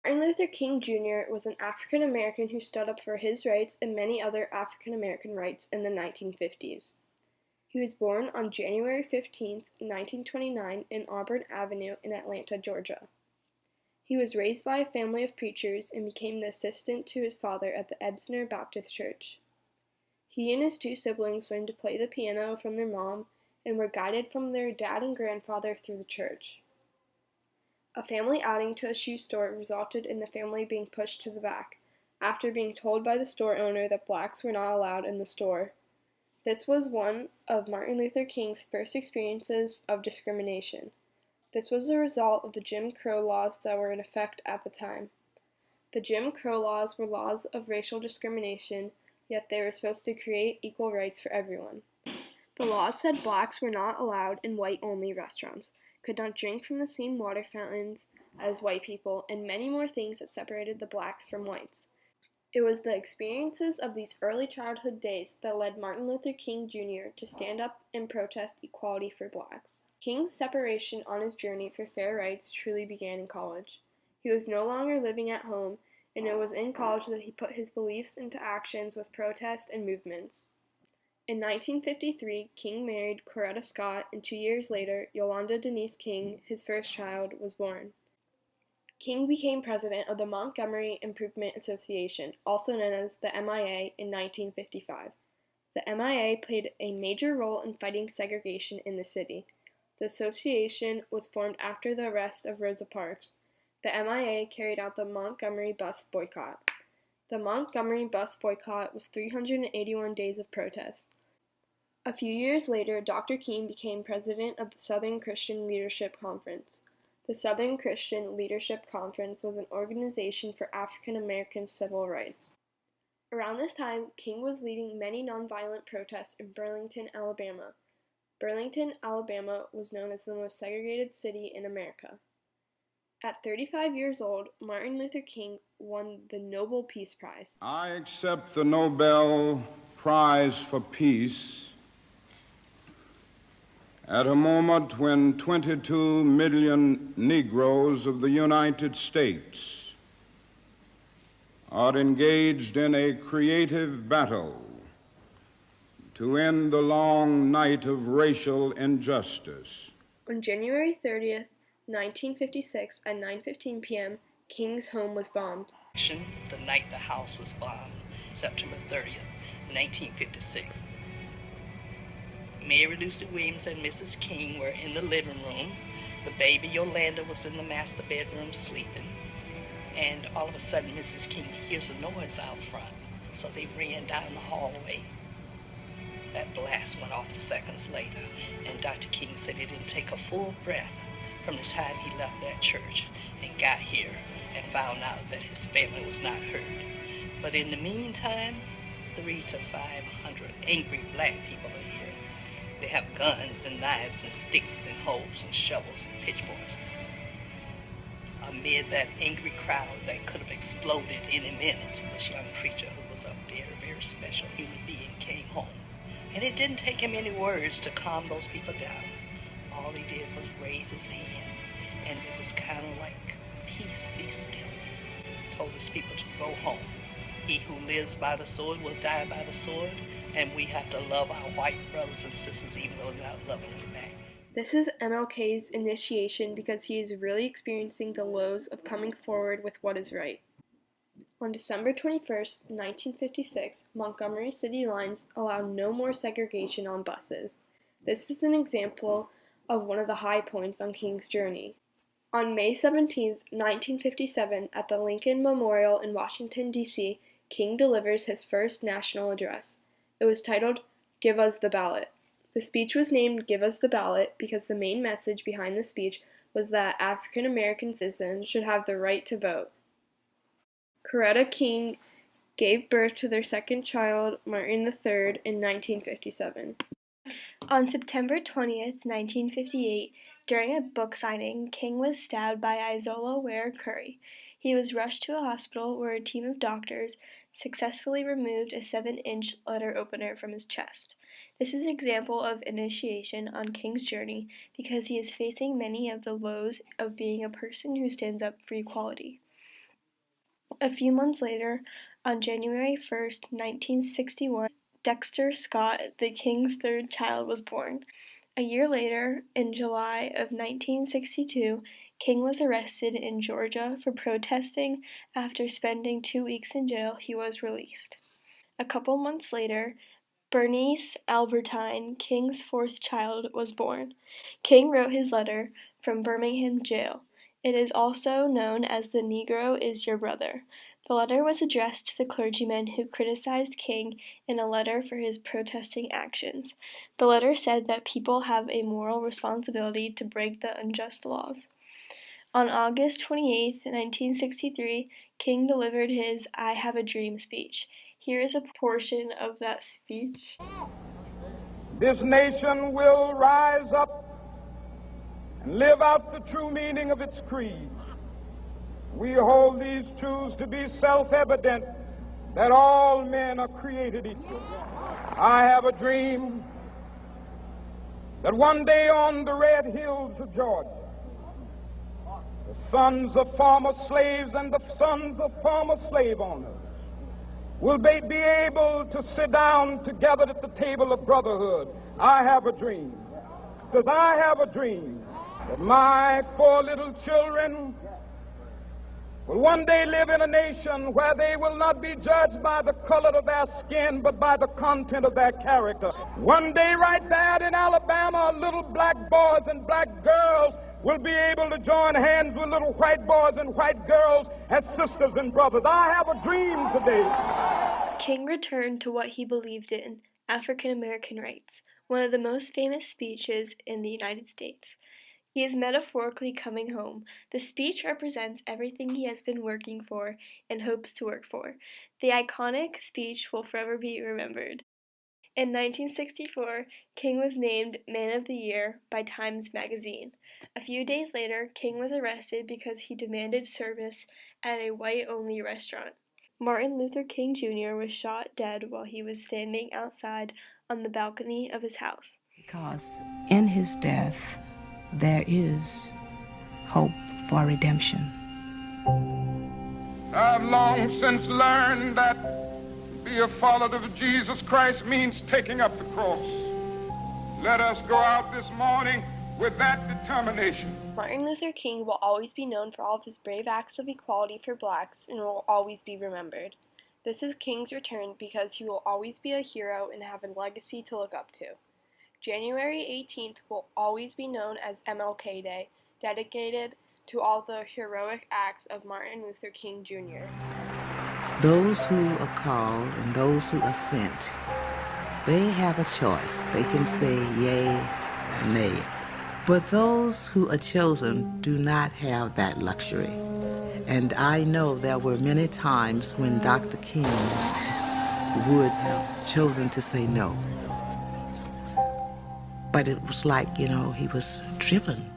Martin Luther King Jr. was an African American who stood up for his rights and many other African American rights in the 1950s. He was born on January 15, 1929 in Auburn Avenue in Atlanta, Georgia. He was raised by a family of preachers and became the assistant to his father at the Ebsner Baptist Church. He and his two siblings learned to play the piano from their mom and were guided from their dad and grandfather through the church. A family outing to a shoe store resulted in the family being pushed to the back, after being told by the store owner that blacks were not allowed in the store. This was one of Martin Luther King's first experiences of discrimination. This was a result of the Jim Crow laws that were in effect at the time. The Jim Crow laws were laws of racial discrimination, yet they were supposed to create equal rights for everyone. The laws said blacks were not allowed in white-only restaurants, could not drink from the same water fountains as white people, and many more things that separated the blacks from whites. It was the experiences of these early childhood days that led Martin Luther King Jr. to stand up and protest equality for blacks. King's separation on his journey for fair rights truly began in college. He was no longer living at home, and it was in college that he put his beliefs into actions with protest and movements. In 1953, King married Coretta Scott, and 2 years later, Yolanda Denise King, his first child, was born. King became president of the Montgomery Improvement Association, also known as the MIA, in 1955. The MIA played a major role in fighting segregation in the city. The association was formed after the arrest of Rosa Parks. The MIA carried out the Montgomery bus boycott. The Montgomery bus boycott was 381 days of protest. A few years later, Dr. King became president of the Southern Christian Leadership Conference. The Southern Christian Leadership Conference was an organization for African American civil rights. Around this time, King was leading many nonviolent protests in Burlington, Alabama. Burlington, Alabama was known as the most segregated city in America. At 35 years old, Martin Luther King won the Nobel Peace Prize. I accept the Nobel Prize for Peace at a moment when 22 million Negroes of the United States are engaged in a creative battle to end the long night of racial injustice. On January 30th, 1956, at 9:15 p.m., King's home was bombed. The night the house was bombed, September 30th, 1956. Mary Lucy Williams and Mrs. King were in the living room. The baby Yolanda was in the master bedroom sleeping. And all of a sudden, Mrs. King hears a noise out front. So they ran down the hallway. That blast went off seconds later. And Dr. King said it didn't take a full breath from the time he left that church and got here and found out that his family was not hurt. But in the meantime, 300 to 500 angry black people are here. They have guns and knives and sticks and hoes and shovels and pitchforks. Amid that angry crowd that could have exploded any minute, this young preacher, who was a very, very special human being, came home. And it didn't take him any words to calm those people down. All he did was raise his hand, and it was kind of like, peace, be still. Told his people to go home. He who lives by the sword will die by the sword, and we have to love our white brothers and sisters even though they're not loving us back. This is MLK's initiation because he is really experiencing the lows of coming forward with what is right. On December 21st, 1956, Montgomery City Lines allowed no more segregation on buses. This is an example of one of the high points on King's journey. On May 17, 1957, at the Lincoln Memorial in Washington, D.C., King delivers his first national address. It was titled, "Give Us the Ballot." The speech was named "Give Us the Ballot" because the main message behind the speech was that African American citizens should have the right to vote. Coretta King gave birth to their second child, Martin III, in 1957. On September 20th, 1958, during a book signing, King was stabbed by Izola Ware Curry. He was rushed to a hospital where a team of doctors successfully removed a 7-inch letter opener from his chest. This is an example of initiation on King's journey because he is facing many of the lows of being a person who stands up for equality. A few months later, on January 1st, 1961, Dexter Scott, the king's third child, was born. A year later, in July of 1962, King was arrested in Georgia for protesting. After spending 2 weeks in jail, he was released. A couple months later, Bernice Albertine, King's fourth child, was born. King wrote his letter from Birmingham jail. It is also known as The Negro is Your Brother. The letter was addressed to the clergyman who criticized King in a letter for his protesting actions. The letter said that people have a moral responsibility to break the unjust laws. On August 28, 1963, King delivered his I Have a Dream speech. Here is a portion of that speech. This nation will rise up and live out the true meaning of its creed. We hold these truths to be self-evident, that all men are created equal. I have a dream that one day on the red hills of Georgia, the sons of former slaves and the sons of former slave owners will be able to sit down together at the table of brotherhood. I have a dream. Because I have a dream that my 4 little children will one day live in a nation where they will not be judged by the color of their skin, but by the content of their character. One day right there in Alabama, little black boys and black girls will be able to join hands with little white boys and white girls as sisters and brothers. I have a dream today. King returned to what he believed in, African American rights, one of the most famous speeches in the United States. He is metaphorically coming home. The speech represents everything he has been working for and hopes to work for. The iconic speech will forever be remembered. In 1964, King was named Man of the Year by Times Magazine. A few days later, King was arrested because he demanded service at a white-only restaurant. Martin Luther King Jr. was shot dead while he was standing outside on the balcony of his house. Because in his death, there is hope for redemption. I've long since learned that to be a follower of Jesus Christ means taking up the cross. Let us go out this morning with that determination. Martin Luther King will always be known for all of his brave acts of equality for blacks and will always be remembered. This is King's return because he will always be a hero and have a legacy to look up to. January 18th will always be known as Mlk Day, dedicated to all the heroic acts of Martin Luther King Jr. Those who are called and those who are sent, they have a choice. They can say yea or nay. But those who are chosen do not have that luxury. And I know there were many times when Dr. King would have chosen to say no. But it was like, he was driven